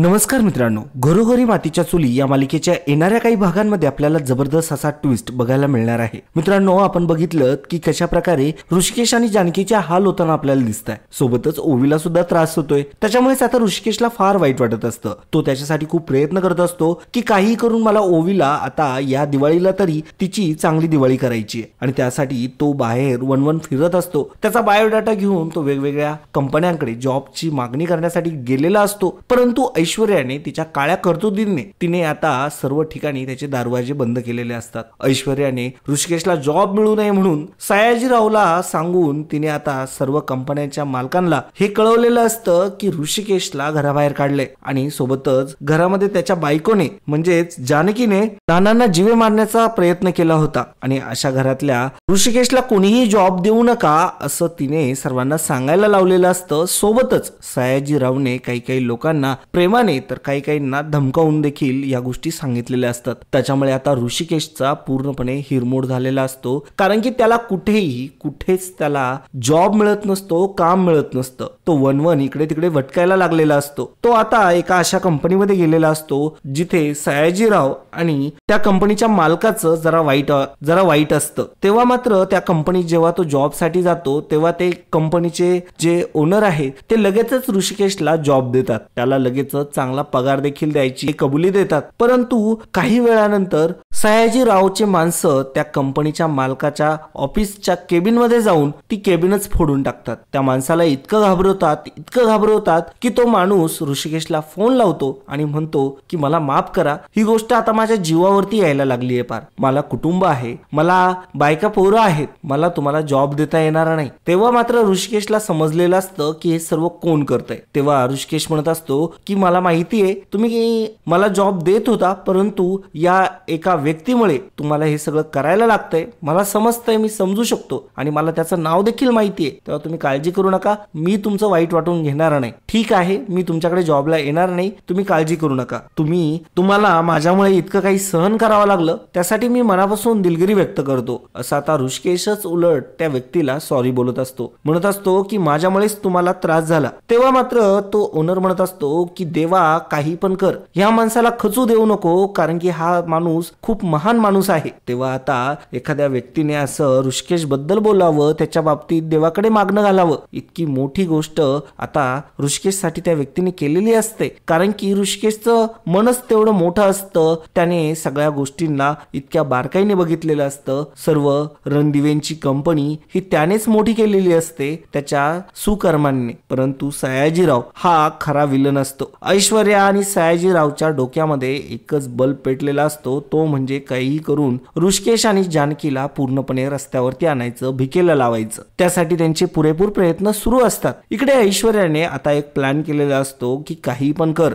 नमस्कार मित्रांनो, घरोघरी मातीच्या चुली या मालिकेच्या येणाऱ्या काही भागांमध्ये आपल्याला जबरदस्त असा ट्विस्ट बघायला मिळणार आहे. मित्रांनो, आपण बघितलं की कशा प्रकारे ऋषिकेश आणि जानकीच्या हाल होताना आपल्याला दिसत आहे. सोबतच ओवीला सुद्धा त्रास होतोय. त्याच्यामुळेच आता ऋषिकेशला फार वाईट वाटत असतं. तो त्याच्यासाठी खूप प्रयत्न करत असतो की काही करून मला ओवीला आता या दिवाळीला तरी तिची चांगली दिवाळी करायची आहे. आणि त्यासाठी तो बाहेर वनवन फिरत असतो. त्याचा बायोडाटा घेऊन तो वेगवेगळ्या कंपन्यांकडे जॉबची मागणी करण्यासाठी गेलेला असतो. परंतु ऐश्वर्याने तिच्या काळ्या कर्तुतीने तिने आता सर्व ठिकाणी त्याचे दरवाजे बंद केलेले असतात. ऐश्वर्याने ऋषिकेशला जॉब मिळू नये म्हणून सयाजीरावला सांगून तिने आता सर्व कंपन्यांच्या मालकांना हे कळवलेलं असतं की ऋषिकेशला घराबाहेर काढले आणि सोबतच घरामध्ये त्याच्या बायकोने म्हणजेच जानकीने नानांना जीवे मारण्याचा प्रयत्न केला होता. आणि अशा घरातल्या ऋषिकेशला कोणीही जॉब देऊ नका असं तिने सर्वांना सांगायला लावलेलं असतं. सोबतच सयाजीरावने काही लोकांना प्रेमाने तर काहींना धमकावून देखील या गोष्टी सांगितलेल्या असतात. त्याच्यामुळे आता ऋषिकेशचा पूर्णपणे हिरमोड झालेला असतो. कारण की त्याला कुठेच त्याला जॉब मिळत नसतो, काम मिळत नसतं. तो वनवन इकडे तिकडे भटकायला लागलेला असतो. तो आता एका अशा कंपनीमध्ये गेलेला असतो जिथे सयाजीराव आणि त्या कंपनीच्या मालकाचं जरा वाईट असतं. तेव्हा मात्र त्या कंपनीत जेव्हा तो जॉब साठी जातो तेव्हा ते कंपनीचे जे ओनर आहेत ते लगेचच ऋषिकेशला जॉब देतात. त्याला लगेच चांगला पगार देखील द्यायची कबुली देतात. परंतु काही वेळानंतर सयाजीरावचे माणसं त्या कंपनीच्या मालकाच्या ऑफिसच्या केबिन मध्ये जाऊन ती केबिनच फोडून टाकतात. त्या माणसाला इतकं घाबरवतात की तो माणूस ऋषिकेशला फोन लावतो आणि म्हणतो की मला माफ करा, ही गोष्ट आता माझ्या जीवावरती यायला लागली आहे. पार मला कुटुंब आहे, मला बायका पोरं आहेत, मला तुम्हाला जॉब देता येणार नाही. तेव्हा मात्र ऋषिकेशला समजलेलं असतं की हे सर्व कोण करतंय. तेव्हा ऋषिकेश म्हणत असतो की मला माहिती आहे तुम्ही मला जॉब देत होता, परंतु या एका व्यक्तीमुळे तुम्हाला हे सगळं करायला लागतंय. मला समजतंय, मी समजू शकतो आणि मला त्याचं नाव देखील माहिती आहे. तेव्हा तुम्ही काळजी करू नका, मी तुमचं वाईट वाटून घेणार नाही. ठीक आहे, मी तुमच्याकडे जॉबला येणार नाही, तुम्ही काळजी करू नका. तुम्हाला माझ्यामुळे इतकं काही सहन करावं लागलं त्यासाठी मी मनापासून दिलगिरी व्यक्त करतो. असं आता ऋषिकेशच उलट त्या व्यक्तीला सॉरी बोलत असतो. म्हणत असतो की माझ्यामुळेच तुम्हाला त्रास झाला. तेव्हा मात्र तो ओनर म्हणत असतो की देवा काही पण कर, ह्या माणसाला खचू देऊ नको, कारण की हा माणूस खूप महान माणूस आहे. तेव्हा आता एखाद्या व्यक्तीने असं ऋषिकेश बद्दल बोलावं, त्याच्या बाबतीत देवाकडे मागणं घालावं, इतकी मोठी गोष्ट आता ऋषिकेश साठी त्या व्यक्तीने केलेली असते. कारण की ऋषिकेशचं मनच तेवढं मोठं असतं. त्याने सगळ्या गोष्टींना इतक्या बारकाईने बघितलेलं असतं. सर्व रणदिवेंची कंपनी ही त्यानेच मोठी केलेली असते त्याच्या सुकर्मांनी. परंतु सयाजीराव हा खरा विलन असतो. ऐश्वर्या आणि सयाजीरावच्या डोक्यामध्ये एकच बल्ब पेटलेला असतो, तो म्हणजे काही करून ऋषिकेश आणि जानकीला पूर्णपणे रस्त्यावरती आणायचं, भिकेला लावायचं. त्यासाठी त्यांचे पुरेपूर प्रयत्न सुरू असतात. इकडे ऐश्वर्याने आता एक प्लॅन केलेला असतो की काही पण कर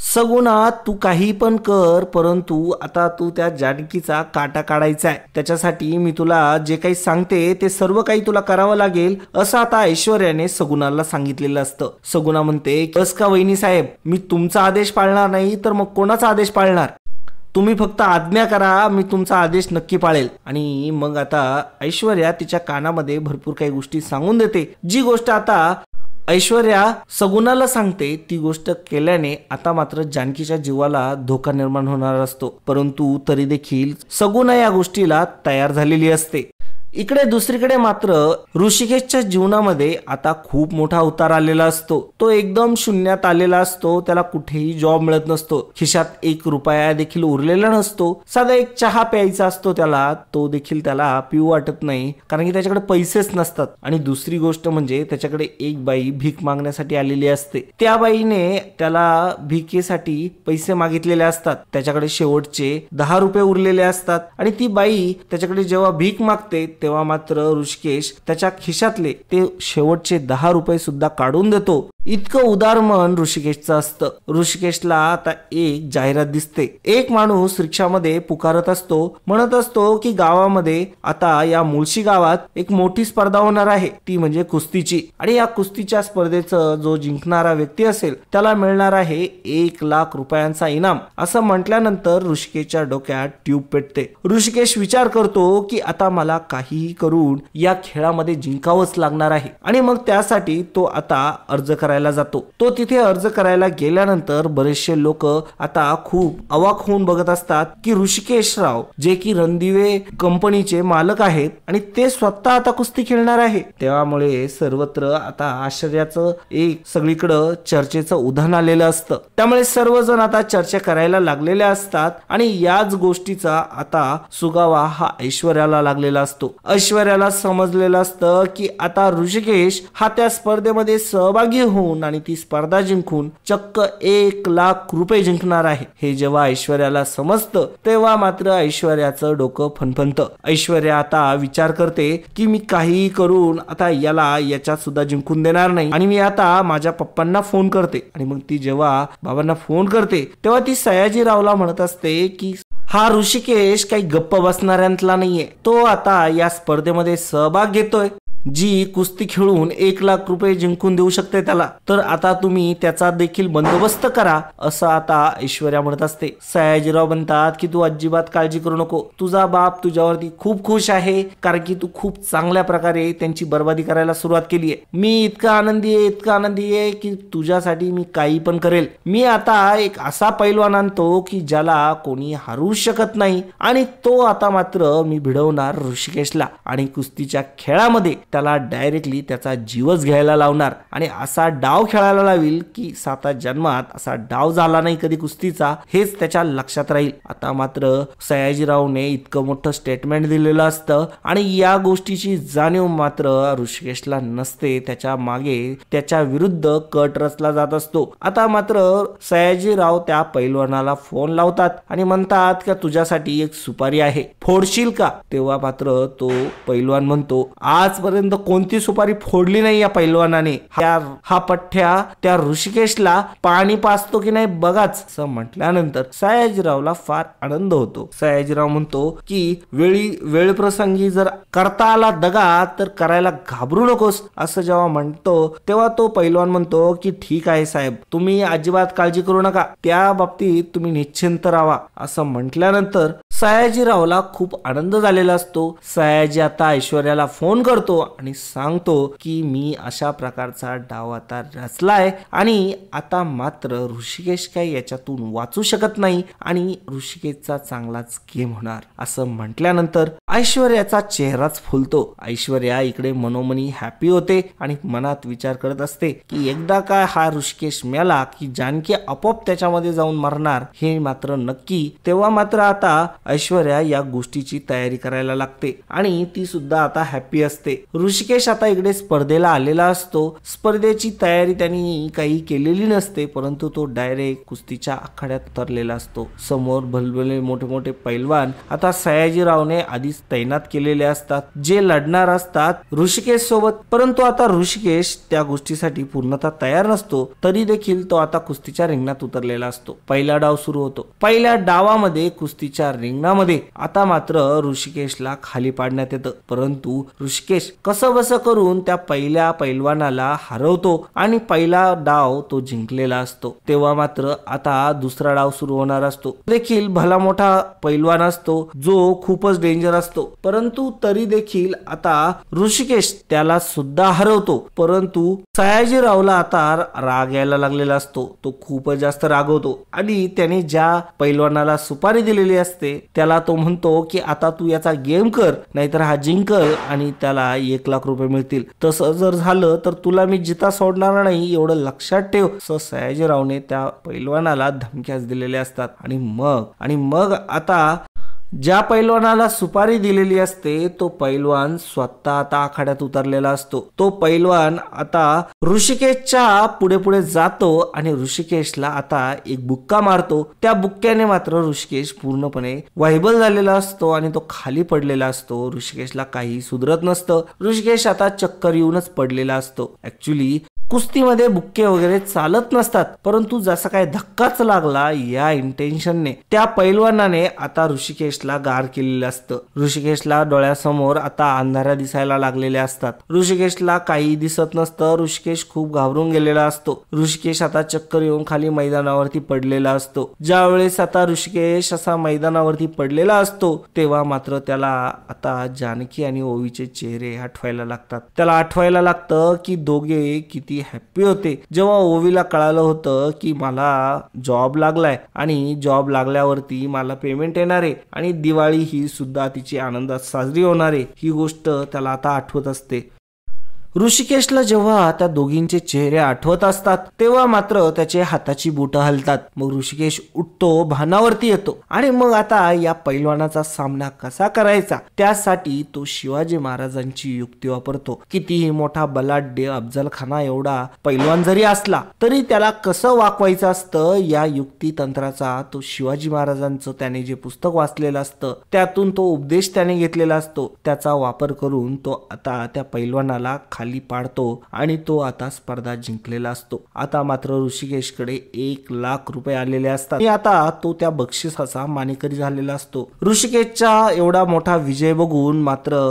सगुणा, तू काही पण कर, परंतु आता तू त्या जानकीचा काटा काढायचा आहे. त्याच्यासाठी मी तुला जे काही सांगते ते सर्व काही तुला करावं लागेल, असं आता ऐश्वर्याने सगुणाला सांगितलेलं असतं. सगुणा म्हणते, बस का वहिनी साहेब, मी तुमचा आदेश पाळणार नाही तर मग कोणाचा आदेश पाळणार? तुम्ही फक्त आज्ञा करा, मी तुमचा आदेश नक्की पाळेल. आणि मग आता ऐश्वर्या तिच्या कानामध्ये भरपूर काही गोष्टी सांगून देते. जी गोष्ट आता ऐश्वर्या सगुणाला सांगते ती गोष्ट केल्याने आता मात्र जानकीच्या जीवाला धोका निर्माण होणार असतो. परंतु तरी देखील सगुणा या गोष्टीला तयार झालेली असते. इकडे दुसरीकडे मात्र ऋषिकेशच्या जीवनामध्ये आता खूप मोठा उतार आलेला असतो. तो एकदम शून्यात आलेला असतो. त्याला कुठेही जॉब मिळत नसतो. खिशात 1 रुपया देखील उरलेला नसतो. साधा एक चहा प्यायचा असतो त्याला, तो देखील त्याला पिऊ वाटत नाही, कारण की त्याच्याकडे पैसेच नसतात. आणि दुसरी गोष्ट म्हणजे त्याच्याकडे एक बाई भीक मागण्यासाठी आलेली असते. त्या बाईने त्याला भिकेसाठी पैसे मागितलेले असतात. त्याच्याकडे शेवटचे 10 रुपये उरलेले असतात. आणि ती बाई त्याच्याकडे जेव्हा भीक मागते तेव्हा मात्र ऋषिकेश त्याच्या खिशातले ते शेवटचे 10 रुपये सुद्धा काढून देतो. इतकं उदार मन ऋषिकेशचं असतं. ऋषिकेशला आता एक जाहिरात दिसते. एक माणूस रिक्षामध्ये पुकारत असतो, म्हणत असतो की गावामध्ये आता या मुळशी गावात एक मोठी स्पर्धा होणार आहे, ती म्हणजे कुस्तीची. आणि या कुस्तीच्या स्पर्धेचं जो जिंकणारा व्यक्ती असेल त्याला मिळणार आहे 1 लाख रुपयांचा इनाम. असं म्हटल्यानंतर ऋषिकेशच्या डोक्यात ट्यूब पेटते. ऋषिकेश विचार करतो की आता मला काहीही करून या खेळामध्ये जिंकावंच लागणार आहे. आणि मग त्यासाठी तो आता अर्ज करायला करायला जातो. तो तिथे अर्ज करायला गेल्यानंतर बरेचसे लोक आता खूप अवाक होऊन बघत असतात की ऋषिकेश राव जे की रणदिवे कंपनीचे मालक आहेत आणि ते स्वतः आता कुस्ती खेळणार आहे. त्यामुळे सर्वत्र आता आश्चर्याचं एक सगळीकडे चर्चेचं उधाण आलेलं असतं. त्यामुळे सर्वजण आता चर्चा करायला लागलेले असतात आणि याच गोष्टीचा आता सुगावा हा ऐश्वर्याला लागलेला असतो. ऐश्वर्याला समजलेलं असतं की आता ऋषिकेश हा त्या स्पर्धेमध्ये सहभागी होऊन आणि ती स्पर्धा जिंकून चक्क 1,00,000 जिंकणार आहे. हे जेव्हा ऐश्वर्याला समजतं तेव्हा मात्र ऐश्वर्याचं डोकं फणफणतं. ऐश्वर्या आता विचार करते की मी काही करून आता याला याच्यात सुद्धा जिंकून देणार नाही आणि मी आता माझ्या पप्पांना फोन करते. आणि मग ती जेव्हा बाबांना फोन करते तेव्हा ती सयाजीरावला म्हणत असते की हा ऋषिकेश काही गप्प बसणाऱ्यांतला नाहीये. तो आता या स्पर्धेमध्ये सहभाग घेतोय जी कुस्ती खेळून 1,00,000 जिंकून देऊ शकते त्याला. तर आता तुम्ही त्याचा देखील बंदोबस्त करा असं आता ऐश्वर्या म्हणत असते. सयाजीराव म्हणतात की तू अजिबात काळजी करू नको. तुझा बाप तुझ्यावरती खूप खुश आहे कारण की तू खूप चांगल्या प्रकारे त्यांची बर्बादी करायला सुरुवात केली आहे. मी इतका आनंदी आहे की तुझ्यासाठी मी काही पण करेल. मी आता एक असा पैलवान आणतो की ज्याला कोणी हरू शकत नाही आणि तो आता मात्र मी भिडवणार ऋषिकेशला आणि कुस्तीच्या खेळामध्ये त्याला डायरेक्टली त्याचा जीवच घ्यायला लावणार आणि असा डाव खेळायला लावील की 7 जन्मात असा डाव झाला नाही कधी कुस्तीचा हेच त्याच्या लक्षात राहील. आता मात्र सयाजीरावने इतकं मोठं स्टेटमेंट दिलेलं असतं आणि या गोष्टीची जाणीव मात्र ऋषिकेशला नसते. त्याच्या मागे त्याच्या विरुद्ध कट रचला जात असतो. आता मात्र सयाजीराव त्या पैलवानाला फोन लावतात आणि म्हणतात की तुझ्यासाठी एक सुपारी आहे, फोडशील का? तेव्हा मात्र तो पैलवान म्हणतो आजपर्यंत कोणती सुपारी फोडली नाही या पैलवानाने. हा पठ्ठ्या त्या ऋषिकेशला पाणी पाजतो की नाही बघाच असं म्हटल्यानंतर सयाजीरावला फार आनंद होतो. सयाजीराव म्हणतो की वेळ प्रसंगी जर करता आला दगा तर करायला घाबरू नकोस असं जेव्हा म्हणतो तेव्हा तो पैलवान म्हणतो की ठीक आहे साहेब, तुम्ही अजिबात काळजी करू नका, त्या बाबतीत तुम्ही निश्चिंत राहा असं म्हटल्यानंतर सयाजीरावला खूप आनंद झालेला असतो. सयाजी आता ऐश्वर्याला फोन करतो आणि सांगतो की मी अशा प्रकारचा डाव आता रचलाय आणि आता मात्र ऋषिकेश काही याच्यातून वाचू शकत नाही आणि ऋषिकेशचा चांगलाच गेम होणार असं म्हटल्यानंतर ऐश्वर्याचा चेहराच फुलतो. ऐश्वर्या इकडे मनोमनी हॅपी होते आणि मनात विचार करत असते की एकदा काय हा ऋषिकेश मेला की जानकी आपोआप त्याच्यामध्ये जाऊन मरणार हे मात्र नक्की. तेव्हा मात्र आता ऐश्वर्या या गोष्टीची तयारी करायला लागते आणि ती सुद्धा आता हॅपी असते. ऋषिकेश आता इकडे स्पर्धेला आलेला असतो. स्पर्धेची तयारी त्यांनी काही केलेली नसते परंतु तो डायरेक्ट कुस्तीच्या आखाड्यात उतरलेला असतो. समोर भलभले मोठे मोठे पैलवान आता सयाजीरावने आधीच तैनात केलेले असतात जे लढणार असतात ऋषिकेश सोबत. परंतु आता ऋषिकेश त्या गोष्टीसाठी पूर्णतः तयार नसतो. तरी देखील तो आता कुस्तीच्या रिंगणात उतरलेला असतो. पहिला डाव सुरू होतो. पहिल्या डावामध्ये कुस्तीच्या रिंगणामध्ये आता मात्र ऋषिकेशला खाली पाडण्यात येतं परंतु ऋषिकेश कसं बसं करून त्या पहिल्या पैलवानाला हरवतो आणि पहिला डाव तो जिंकलेला असतो. तेव्हा मात्र आता दुसरा डाव सुरू होणार असतो. देखील भला मोठा पैलवान असतो जो खूपच डेंजर असतो परंतु तरी देखील आता ऋषिकेश त्याला सुद्धा हरवतो. परंतु सयाजीरावला आता राग यायला लागलेला असतो. तो खूपच जास्त रागवतो आणि त्याने ज्या पैलवानाला सुपारी दिलेली असते त्याला तो म्हणतो की आता तू याचा गेम कर नाहीतर हा जिंकल आणि त्याला 1,00,000 मिळतील. तसं जर झालं तर तुला मी जिता सोडणार नाही एवढं लक्षात ठेव असं सयाजीरावने त्या पैलवानाला धमक्याच दिलेल्या असतात. आणि मग आता ज्या पैलवानाला सुपारी दिलेली असते तो पैलवान स्वतः आता आखाड्यात उतरलेला असतो. तो पैलवान आता ऋषिकेशच्या पुढे पुढे जातो आणि ऋषिकेशला आता एक बुक्का मारतो. त्या बुक्क्याने मात्र ऋषिकेश पूर्णपणे वाहिबल झालेला असतो आणि तो खाली पडलेला असतो. ऋषिकेशला काही सुधरत नसतं. ऋषिकेश आता चक्कर येऊनच पडलेला असतो. ऍक्च्युली कुस्तीमध्ये बुक्के वगैरे चालत नसतात परंतु जसा काय धक्काच लागला या इंटेन्शनने त्या पैलवानाने आता ऋषिकेशला गार केलेलं असतं. ऋषिकेशला डोळ्यासमोर आता अंधाऱ्या दिसायला लागलेल्या असतात. ऋषिकेशला काही दिसत नसतं. ऋषिकेश खूप घाबरून गेलेला असतो. ऋषिकेश आता चक्कर येऊन खाली मैदानावरती पडलेला असतो. ज्या वेळेस आता ऋषिकेश असा मैदानावरती पडलेला असतो तेव्हा मात्र त्याला आता जानकी आणि ओवीचे चेहरे आठवायला लागतात. त्याला आठवायला लागतं की दोघे किती हॅप्पी होते जेव्हा ओवीला कळालं होतं की मला जॉब लागलाय आणि जॉब लागल्यावरती मला पेमेंट येणार आहे आणि दिवाळी ही सुद्धा तिची आनंदात साजरी होणार आहे, ही गोष्ट त्याला आता आठवत असते. ऋषिकेशला जेव्हा त्या दोघींचे चेहरे आठवत असतात तेव्हा मात्र त्याचे हाताची बोटं हलतात. मग ऋषिकेश उठतो, भानावरती येतो आणि मग आता या पैलवानाचा सामना कसा करायचा त्यासाठी तो शिवाजी महाराजांची युक्ती वापरतो. कितीही मोठा बलाढ्य अफजल खाना एवढा पैलवान जरी असला तरी त्याला कसं वाकवायचं असतं या युक्ती तंत्राचा तो शिवाजी महाराजांचं त्याने जे पुस्तक वाचलेलं असतं त्यातून तो उपदेश त्याने घेतलेला असतो त्याचा वापर करून तो आता त्या पैलवानाला खाली पाडतो आणि तो आता स्पर्धा जिंकलेला असतो. आता मात्र ऋषिकेशकडे 1,00,000 रुपये आलेले असतात आणि आता तो त्या बक्षिसाचा मानकरी झालेला असतो. ऋषिकेशचा एवढा मोठा विजय बघून मात्र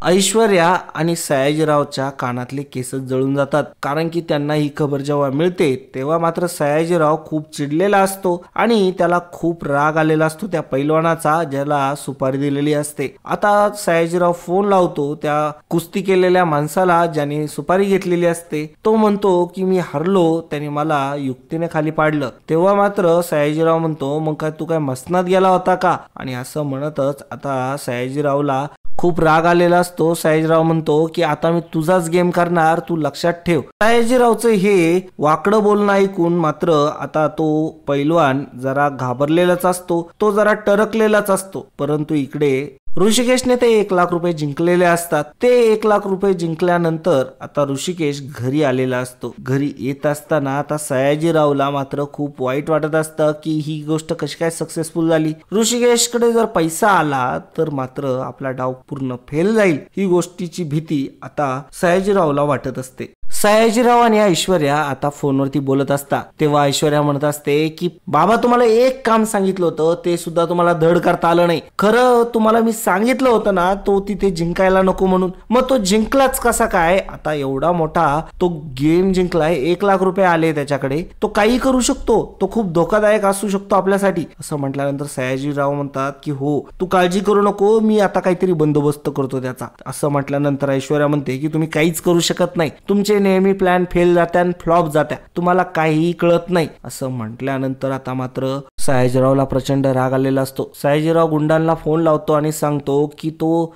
ऐश्वर्या आणि सयाजीरावच्या कानातले केसच जळून जातात, कारण की त्यांना ही खबर जेव्हा मिळते तेव्हा मात्र सयाजीराव खूप चिडलेला असतो आणि त्याला खूप राग आलेला असतो त्या पैलवानाचा ज्याला सुपारी दिलेली असते. आता सयाजीराव फोन लावतो त्या कुस्ती केलेल्या माणसाला ज्याने सुपारी घेतलेली असते. तो म्हणतो की मी हरलो, त्याने मला युक्तीने खाली पाडलं. तेव्हा मात्र सयाजीराव म्हणतो मग काय तू काय मसनात गेला होता का, आणि असं म्हणतच आता सयाजीरावला खूप राग आलेला असतो. सयाजीराव म्हणतो की आता मी तुझाच गेम करणार, तू लक्षात ठेव. सयाजीरावचं हे वाकडं बोलणं ऐकून मात्र आता तो पैलवान जरा घाबरलेलाच असतो, तो जरा टरकलेलाच असतो. परंतु इकडे ऋषिकेशने ते 1,00,000 रुपये जिंकलेले असतात. ते 1,00,000 रुपये जिंकल्यानंतर आता ऋषिकेश घरी आलेला असतो. घरी येत असताना आता सयाजीरावला मात्र खूप वाईट वाटत असतं की ही गोष्ट कशी काय सक्सेसफुल झाली. ऋषिकेशकडे जर पैसा आला तर मात्र आपला डाव पूर्ण फेल जाईल, ही गोष्टीची भीती आता सयाजीरावला वाटत असते. सयाजीराव आणि ऐश्वर्या आता फोनवरती बोलत असतात तेव्हा ऐश्वर्या म्हणत असते की बाबा तुम्हाला एक काम सांगितलं होतं ते सुद्धा तुम्हाला धड करता आलं नाही. खरं तुम्हाला मी सांगितलं होतं ना तो तिथे जिंकायला नको म्हणून, मग तो जिंकलाच कसा काय. आता एवढा मोठा तो गेम जिंकलाय, 1,00,000 रुपये आले त्याच्याकडे, तो काही करू शकतो, तो खूप धोकादायक असू शकतो आपल्यासाठी. असं म्हटल्यानंतर सयाजीराव म्हणतात की हो तू काळजी करू नको, मी आता काहीतरी बंदोबस्त करतो त्याचा. असं म्हटल्यानंतर ऐश्वर्या म्हणते की तुम्ही काहीच करू शकत नाही, तुमचे नेहमी प्लॅन फेल जात्या आणि फ्लॉप जात्या, तुम्हाला काहीही कळत नाही. असं म्हटल्यानंतर आता मात्र सयाजीरावला प्रचंड राग आलेला असतो. सयाजीराव गुंडांना फोन लावतो आणि सांगतो की तो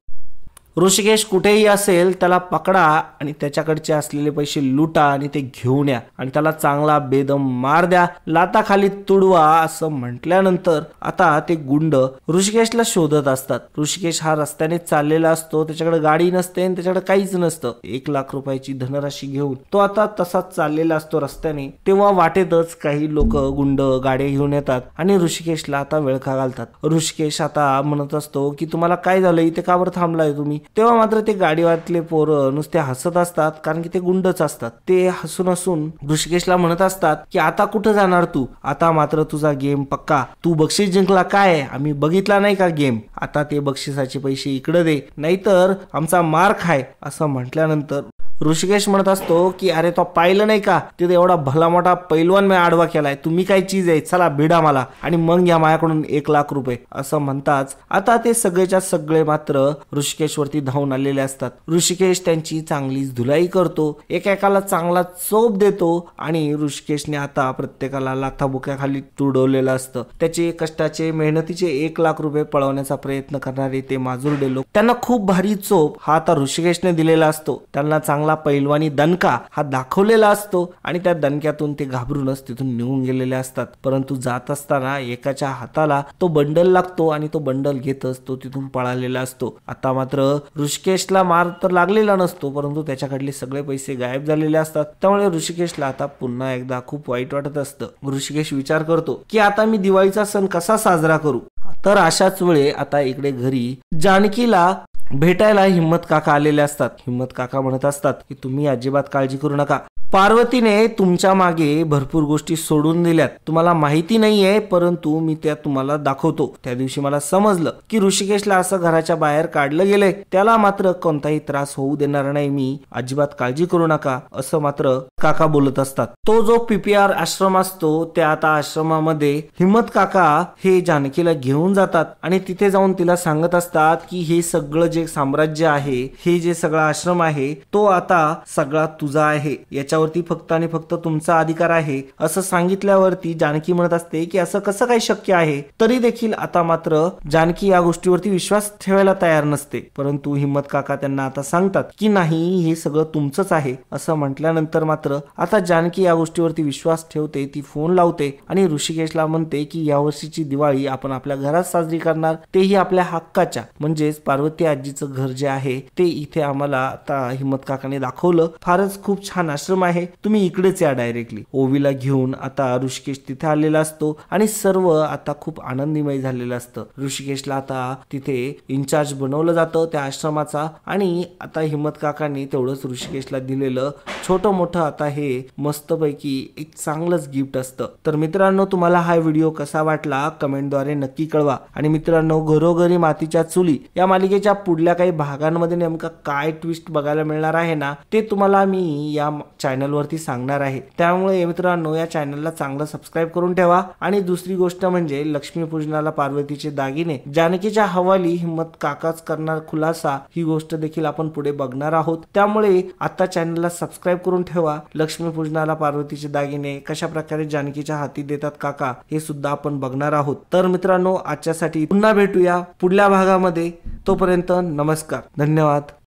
ऋषिकेश कुठेही असेल त्याला पकडा आणि त्याच्याकडचे असलेले पैसे लुटा आणि ते घेऊन या आणि त्याला चांगला बेदम मार द्या, लाताखाली तुडवा. असं म्हटल्यानंतर आता ते गुंड ऋषिकेशला शोधत असतात. ऋषिकेश हा रस्त्याने चाललेला असतो, त्याच्याकडे गाडी नसते आणि त्याच्याकडे काहीच नसतं. 1,00,000 रुपयाची धनराशी घेऊन तो आता तसाच चाललेला असतो रस्त्याने. तेव्हा वाटेतच काही लोक गुंड गाड्या घेऊन येतात आणि ऋषिकेशला आता वेळखा घालतात. ऋषिकेश आता म्हणत असतो की तुम्हाला काय झालं, इथे का बरं थांबलाय तुम्ही. तेव्हा मात्र ते गाडीवातले पोरं नुसते हसत असतात, कारण की ते गुंडच असतात. ते हसून हसून ऋषिकेशला म्हणत असतात की आता कुठं जाणार तू, आता मात्र तुझा गेम पक्का, तू बक्षीस जिंकला काय, आम्ही बघितला नाही का गेम, आता ते बक्षिसाचे पैसे इकडे दे नाहीतर आमचा मार खाय. असं म्हटल्यानंतर ऋषिकेश म्हणत असतो की अरे तो पाहिलं नाही का तिथे एवढा भला मोठा पैलवान मी आडवा केलाय, तुम्ही काय चीज आहे, चला भिडा मला आणि मग या माझ्याकडून 1,00,000 रुपये. असं म्हणताच आता ते सगळेच्या सगळे मात्र ऋषिकेश वरती धावून आलेले असतात. ऋषिकेश त्यांची चांगलीच धुलाई करतो, एकेकाला चांगला चोप देतो आणि ऋषिकेशने आता प्रत्येकाला लाथाबुक्याखाली तुडवलेलं असतं. त्याचे कष्टाचे मेहनतीचे 1,00,000 रुपये पळवण्याचा प्रयत्न करणारे ते माजुरडे लोक त्यांना खूप भारी चोप हा आता ऋषिकेशने दिलेला असतो. त्यांना चांगला पैलवानी दणका हा दाखवलेला असतो आणि त्या दणक्यातून ते घाबरूनच तिथून निघून गेलेले असतात. परंतु जात असताना एकाच्या हाताला तो बंडल लागतो आणि तो बंडल घेतच तो तिथून पळालेला असतो. आता मात्र ऋषिकेशला मार तर लागलेला नसतो, परंतु त्याच्याकडले सगळे पैसे गायब झालेले असतात. त्यामुळे ऋषिकेशला आता पुन्हा एकदा खूप वाईट वाटत असतं. ऋषिकेश विचार करतो की आता मी दिवाळीचा सण कसा साजरा करू. तर अशाच वेळे आता इकडे घरी जानकीला भेटायला हिम्मत काका आलेले असतात. हिम्मत काका म्हणत असतात की तुम्ही अजिबात काळजी करू नका, पार्वतीने तुमच्या मागे भरपूर गोष्टी सोडून दिल्यात, तुम्हाला माहिती नाहीये परंतु मी त्या तुम्हाला दाखवतो. त्या दिवशी मला समजलं की ऋषिकेशला असं घराच्या बाहेर काढलं गेलंय, त्याला मात्र कोणताही त्रास होऊ देणार नाही मी, अजिबात काळजी करू नका. असं मात्र काका बोलत असतात. तो जो PPR आश्रम असतो त्या आता आश्रमामध्ये हिम्मत काका हे जानकीला घेऊन जातात आणि तिथे जाऊन तिला सांगत असतात की हे सगळं जे साम्राज्य आहे, हे जे सगळं आश्रम आहे तो आता सगळा तुझा आहे, याच्यावर याच्यावरती फक्त आणि फक्त तुमचा अधिकार आहे असं सांगितल्यावरती जानकी म्हणत असते की असं कसं काय शक्य आहे. तरी देखील आता मात्र जानकी या गोष्टीवरती विश्वास ठेवायला तयार नसते. परंतु हिम्मत काका त्यांना आता सांगतात की नाही, हे सगळं तुमचंच आहे. असं म्हटल्यानंतर मात्र आता जानकी या गोष्टीवरती विश्वास ठेवते. ती फोन लावते आणि ऋषिकेशला म्हणते की यावर्षीची दिवाळी आपण आपल्या घरात साजरी करणार, तेही आपल्या हक्काच्या, म्हणजेच पार्वती आजीचं घर जे आहे ते इथे आम्हाला आता हिम्मत काकाने दाखवलं. फारच खूप छान आश्रम आहे, तुम्ही इकडेच या डायरेक्टली. ओवीला घेऊन आता ऋषिकेश तिथे आलेला असतो आणि सर्व आता खूप आनंदीमय झालेलं असतं. ऋषिकेशला आता तिथे इन्चार्ज बनवलं जातं त्या आश्रमाचा आणि आता हिम्मत काकांनी तेवढंच ऋषिकेशला दिलेलं छोटं मोठं आता हे मस्तपैकी एक चांगलंच गिफ्ट असतं. तर मित्रांनो, तुम्हाला हा व्हिडिओ कसा वाटला कमेंटद्वारे नक्की कळवा. आणि मित्रांनो, घरोघरी मातीच्या चुली या मालिकेच्या पुढल्या काही भागांमध्ये नेमका काय ट्विस्ट बघायला मिळणार आहे ना, ते तुम्हाला मी या चॅनलवरती सांगणार आहे. त्यामुळे मित्रांनो, या चॅनलला चांगलं सबस्क्राईब करून ठेवा. आणि दुसरी गोष्ट म्हणजे लक्ष्मीपूजनाला पार्वतीचे दागिने जानकीच्या हवाली हिम्मत काकाच करणार खुलासा, ही गोष्ट देखील आपण पुढे बघणार आहोत. त्यामुळे आता चॅनलला सबस्क्राईब करून ठेवा. लक्ष्मीपूजनाला पार्वतीचे दागिने कशा प्रकारे जानकीच्या हाती देतात काका, हे सुद्धा आपण बघणार आहोत. तर मित्रांनो, आजच्यासाठी पुन्हा भेटूया पुढल्या भागामध्ये. तोपर्यंत नमस्कार, धन्यवाद.